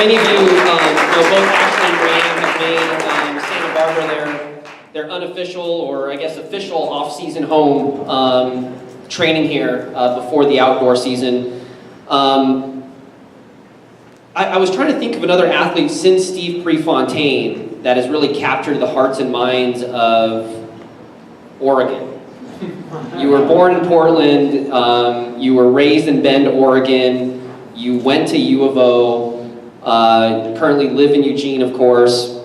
many of you know, both Ashley and Graham have made Santa Barbara their unofficial, or I guess official, off-season home training here before the outdoor season. I was trying to think of another athlete since Steve Prefontaine that has really captured the hearts and minds of Oregon. You were born in Portland, you were raised in Bend, Oregon, you went to U of O, currently live in Eugene, of course.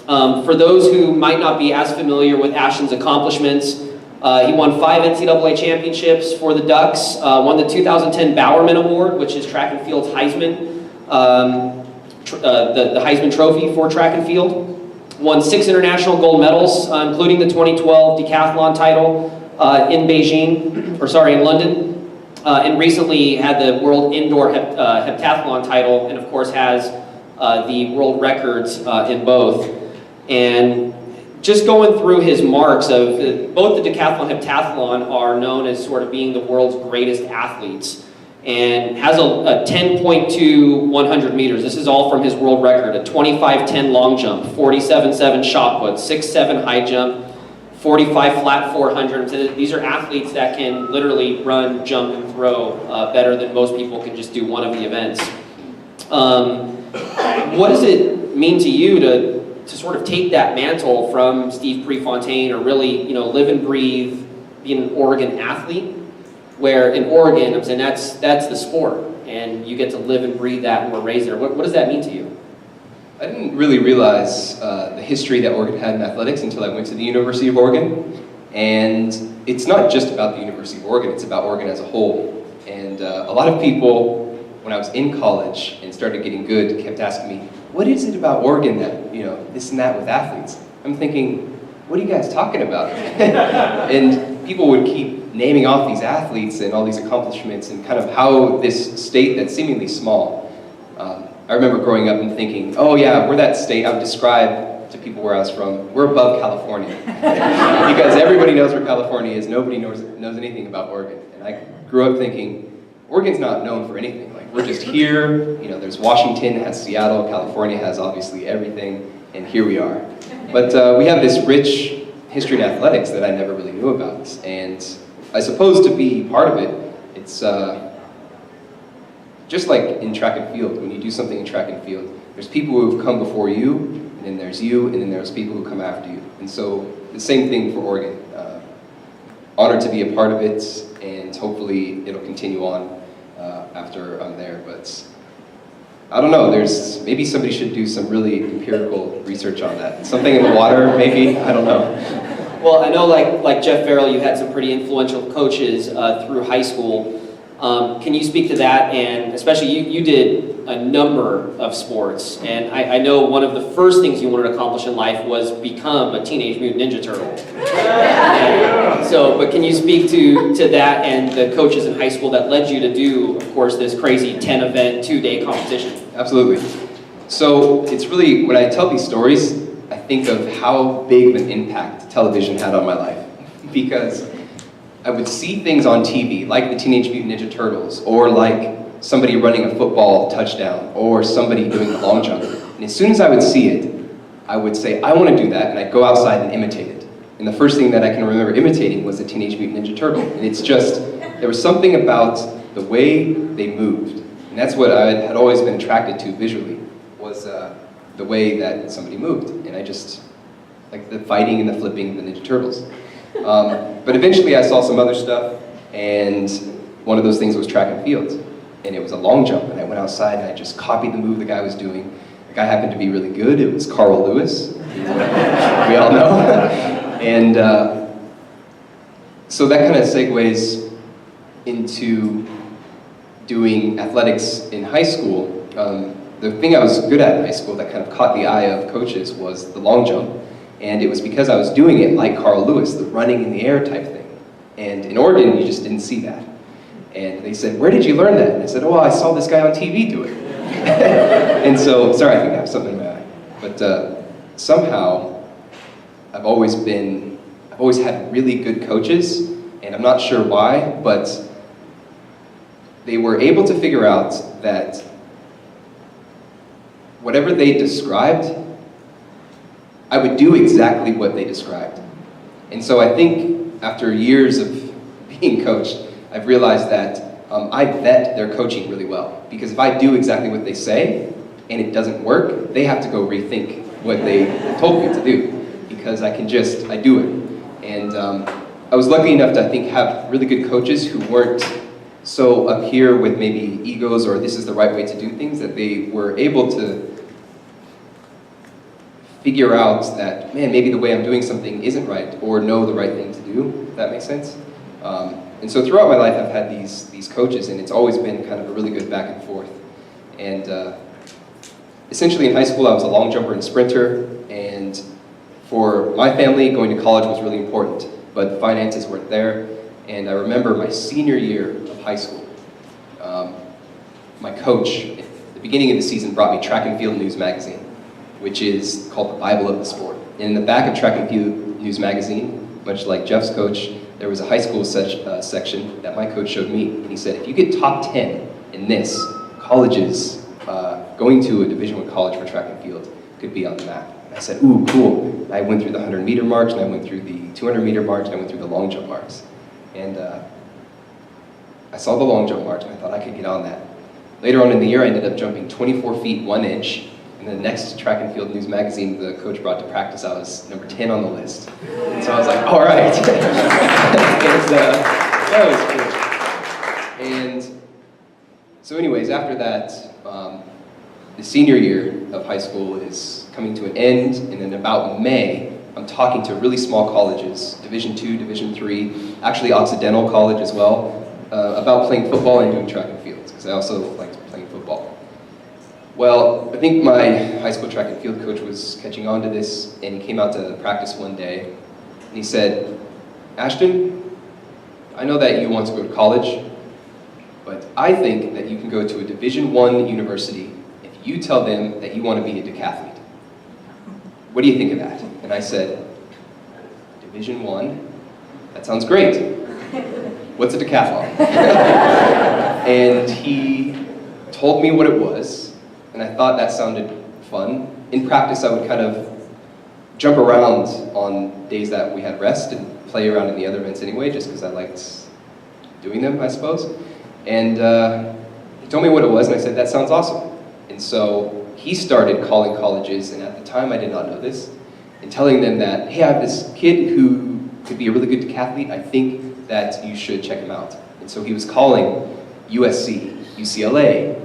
For those who might not be as familiar with Ashton's accomplishments, he won 5 NCAA championships for the Ducks, won the 2010 Bowerman Award, which is track and field's Heisman, the Heisman Trophy for track and field. Won 6 international gold medals, including the 2012 decathlon title in London, and recently had the world indoor heptathlon title, and of course has the world records in both. And just going through his marks of both the decathlon and heptathlon are known as sort of being the world's greatest athletes, and has a 10.2 100 meters. This is all from his world record. A 25-10 long jump, 47-7 shot put, 6-7 high jump, 45 flat 400. So these are athletes that can literally run, jump, and throw better than most people can just do one of the events. What does it mean to you to sort of take that mantle from Steve Prefontaine, or really, you know, live and breathe being an Oregon athlete? Where in Oregon, I'm saying that's the sport, and you get to live and breathe that, and we're raised there. What does that mean to you? I didn't really realize the history that Oregon had in athletics until I went to the University of Oregon. And it's not just about the University of Oregon, it's about Oregon as a whole. And a lot of people, when I was in college and started getting good, kept asking me, what is it about Oregon that, you know, this and that with athletes? I'm thinking, what are you guys talking about? And people would keep naming off these athletes and all these accomplishments and kind of how this state that's seemingly small. I remember growing up and thinking, oh yeah, we're that state. I would describe to people where I was from, we're above California. Because everybody knows where California is, nobody knows anything about Oregon. And I grew up thinking, Oregon's not known for anything. Like, we're just here, you know, there's Washington, has Seattle, California has obviously everything, and here we are. But we have this rich history in athletics that I never really knew about. And I suppose to be part of it, it's just like in track and field. When you do something in track and field, there's people who have come before you, and then there's you, and then there's people who come after you. And so the same thing for Oregon. Honored to be a part of it, and hopefully it'll continue on after I'm there. But I don't know, maybe somebody should do some really empirical research on that. Something in the water, maybe, I don't know. Well, I know like Jeff Farrell, you had some pretty influential coaches through high school. Can you speak to that? And especially you did a number of sports, and I know one of the first things you wanted to accomplish in life was become a Teenage Mutant Ninja Turtle. So, but can you speak to that and the coaches in high school that led you to do, of course, this crazy 10-event, 2-day competition? Absolutely. So it's really, when I tell these stories, I think of how big of an impact television had on my life. Because I would see things on TV, like the Teenage Mutant Ninja Turtles, or like somebody running a football touchdown, or somebody doing the long jump. And as soon as I would see it, I would say, I want to do that, and I'd go outside and imitate it. And the first thing that I can remember imitating was the Teenage Mutant Ninja Turtle. And it's just, there was something about the way they moved. And that's what I had always been attracted to visually, was the way that somebody moved. And I just, like the fighting and the flipping of the Ninja Turtles. But eventually I saw some other stuff, and one of those things was track and field. And it was a long jump, and I went outside and I just copied the move the guy was doing. The guy happened to be really good. It was Carl Lewis, we all know. And so that kind of segues into doing athletics in high school. The thing I was good at in high school that kind of caught the eye of coaches was the long jump. And it was because I was doing it like Carl Lewis, the running in the air type thing. And in Oregon, you just didn't see that. And they said, where did you learn that? And I said, oh, I saw this guy on TV do it. And so, sorry, I think I have something in my eye. But somehow, I've always had really good coaches, and I'm not sure why, but they were able to figure out that whatever they described, I would do exactly what they described. And so I think after years of being coached, I've realized that I vet their coaching really well. Because if I do exactly what they say, and it doesn't work, they have to go rethink what they told me to do. Because I do it. And I was lucky enough to, I think, have really good coaches who weren't so up here with maybe egos or this is the right way to do things, that they were able to figure out that, man, maybe the way I'm doing something isn't right, or know the right thing to do, if that makes sense. And so throughout my life, I've had these coaches, and it's always been kind of a really good back and forth. And essentially in high school, I was a long jumper and sprinter, and for my family, going to college was really important, but the finances weren't there. And I remember my senior year of high school, my coach, at the beginning of the season, brought me Track and Field News magazine, which is called the Bible of the sport. And in the back of Track and Field News magazine, much like Jeff's coach, there was a high school section that my coach showed me. And he said, if you get top 10 in this, colleges going to a Division I college for track and field could be on the map. And I said, ooh, cool. I went through the 100-meter march, and I went through the 200-meter march, and I went through the long jump marks. And I saw the long jump march, and I thought I could get on that. Later on in the year, I ended up jumping 24 feet 1 inch. And the next Track and Field News magazine the coach brought to practice, I was number 10 on the list. And so I was like, all right. And that was cool. And so anyways, after that, the senior year of high school is coming to an end, and in about May, I'm talking to really small colleges, Division II, Division III, actually Occidental College as well, about playing football and doing track and fields, because I also liked playing football. Well, I think my high school track and field coach was catching on to this, and he came out to practice one day, and he said, Ashton, I know that you want to go to college, but I think that you can go to a Division I university if you tell them that you want to be a decathlete. What do you think of that? And I said, Division I? That sounds great. What's a decathlon? And he told me what it was, and I thought that sounded fun. In practice, I would kind of jump around on days that we had rest and play around in the other events anyway, just because I liked doing them, I suppose. And he told me what it was, and I said, that sounds awesome. And so he started calling colleges, and at the time I did not know this, and telling them that, hey, I have this kid who could be a really good decathlete. I think that you should check him out. And so he was calling USC, UCLA,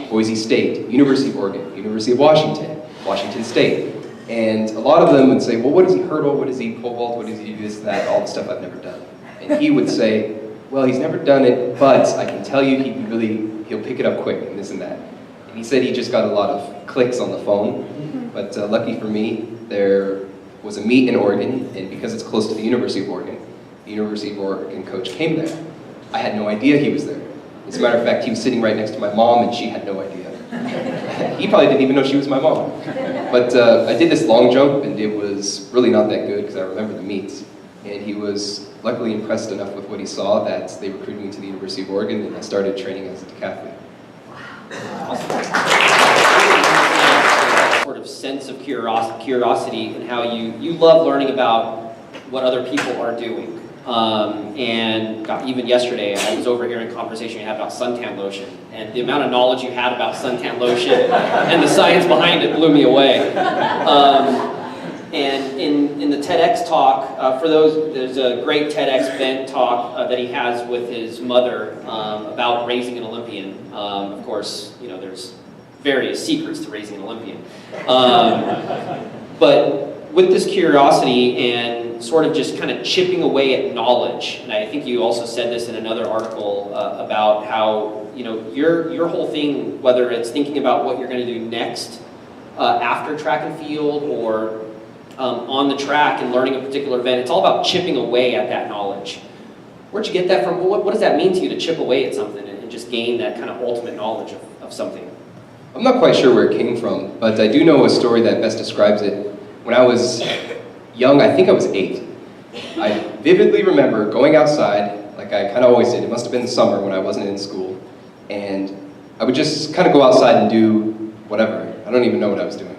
Boise State, University of Oregon, University of Washington, Washington State. And a lot of them would say, well, what does he hurdle? What does he pole vault? What does he do this, that, all the stuff I've never done. And he would say, well, he's never done it, but I can tell you he'll pick it up quick and this and that. And he said he just got a lot of clicks on the phone. But lucky for me, there was a meet in Oregon, and because it's close to the University of Oregon coach came there. I had no idea he was there. As a matter of fact, he was sitting right next to my mom, and she had no idea. He probably didn't even know she was my mom. But I did this long jump, and it was really not that good, because I remember the meets. And he was luckily impressed enough with what he saw that they recruited me to the University of Oregon, and I started training as a decathlete. Sort of sense of curiosity and how you love learning about what other people are doing. And even yesterday, I was overhearing a conversation you had about suntan lotion, and the amount of knowledge you had about suntan lotion and the science behind it blew me away. And in the TEDx talk, there's a great TEDx event talk that he has with his mother about raising an Olympian. Of course, there's various secrets to raising an Olympian. But with this curiosity and sort of just kind of chipping away at knowledge, and I think you also said this in another article about how your whole thing, whether it's thinking about what you're going to do next after track and field or on the track and learning a particular event, it's all about chipping away at that knowledge. Where'd you get that from? What does that mean to you to chip away at something and just gain that kind of ultimate knowledge of something? I'm not quite sure where it came from, but I do know a story that best describes it. When I was young, I think I was 8, I vividly remember going outside, like I kind of always did. It must have been the summer when I wasn't in school, and I would just kind of go outside and do whatever. I don't even know what I was doing.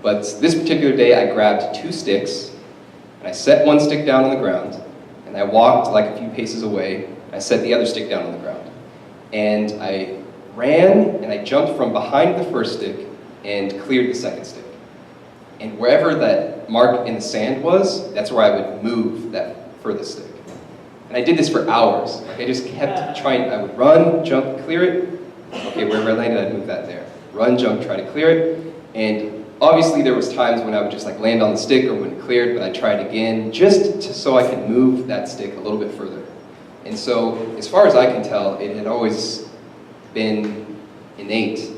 But this particular day, I grabbed 2 sticks, and I set one stick down on the ground, and I walked like a few paces away, and I set the other stick down on the ground. And I ran, and I jumped from behind the first stick and cleared the second stick. And wherever that mark in the sand was, that's where I would move that furthest stick. And I did this for hours. Like I just kept trying. I would run, jump, clear it. Okay, wherever I landed, I'd move that there. Run, jump, try to clear it. And obviously there was times when I would just like land on the stick or wouldn't clear it, but I tried again so I could move that stick a little bit further. And so, as far as I can tell, it had always been innate.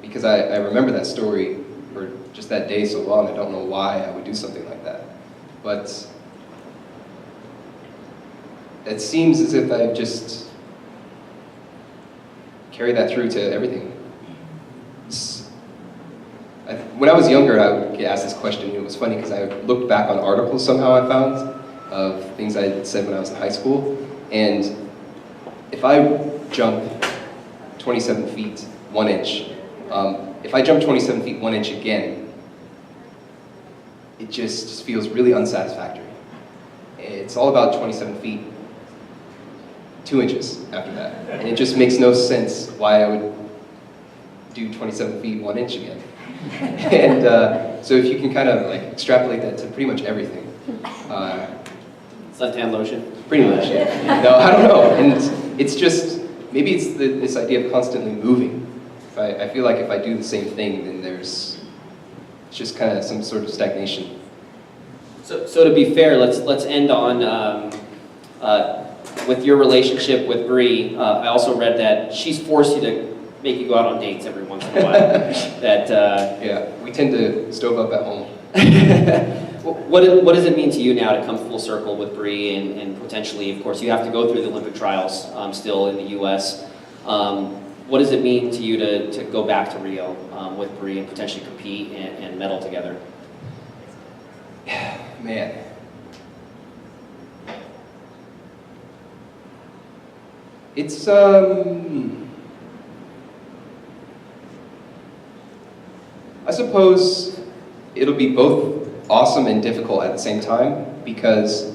Because I remember that story, or just that day so well, and I don't know why I would do something like that. But it seems as if I've just carried that through to everything. When I was younger, I would get asked this question, and it was funny because I looked back on articles somehow I found of things I had said when I was in high school, and if I jump 27 feet, 1 inch, if I jump 27 feet, 1 inch again, it just feels really unsatisfactory. It's all about 27 feet, 2 inches after that. And it just makes no sense why I would do 27 feet, 1 inch again. And so if you can kind of like extrapolate that to pretty much everything. Suntan lotion? Pretty much, yeah. No, I don't know. And it's just, maybe it's this idea of constantly moving. I feel like if I do the same thing, then it's just kind of some sort of stagnation. So to be fair, let's end on with your relationship with Bree. I also read that she's forced you to make you go out on dates every once in a while. Yeah, we tend to stove up at home. What does it mean to you now to come full circle with Bree and potentially, of course, you have to go through the Olympic trials still in the U.S. What does it mean to you to go back to Rio with Bree and potentially compete and medal together? Man. It's, I suppose it'll be both awesome and difficult at the same time, because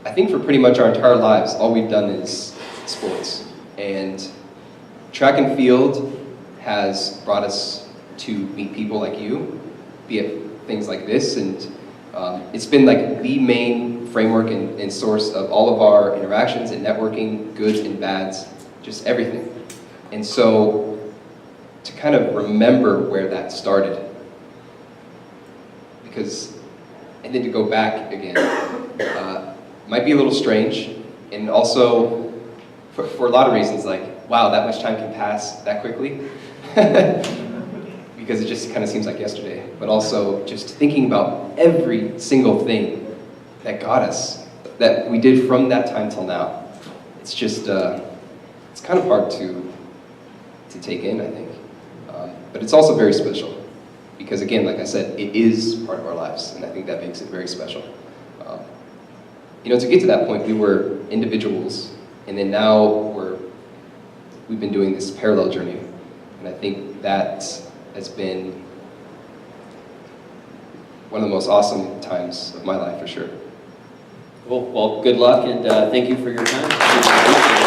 I think for pretty much our entire lives, all we've done is sports. And track and field has brought us to meet people like you, be it things like this, and it's been like the main framework and source of all of our interactions and networking, goods and bads, just everything. And so to kind of remember where that started, and then to go back again, might be a little strange, and also for a lot of reasons, like, wow, that much time can pass that quickly, because it just kind of seems like yesterday, but also just thinking about every single thing that got us, that we did from that time till now. It's just, it's kind of hard to take in, I think. But it's also very special. Because again, like I said, it is part of our lives, and I think that makes it very special. To get to that point, we were individuals, and then now we've been doing this parallel journey, and I think that has been one of the most awesome times of my life, for sure. Cool. Well, good luck, and thank you for your time.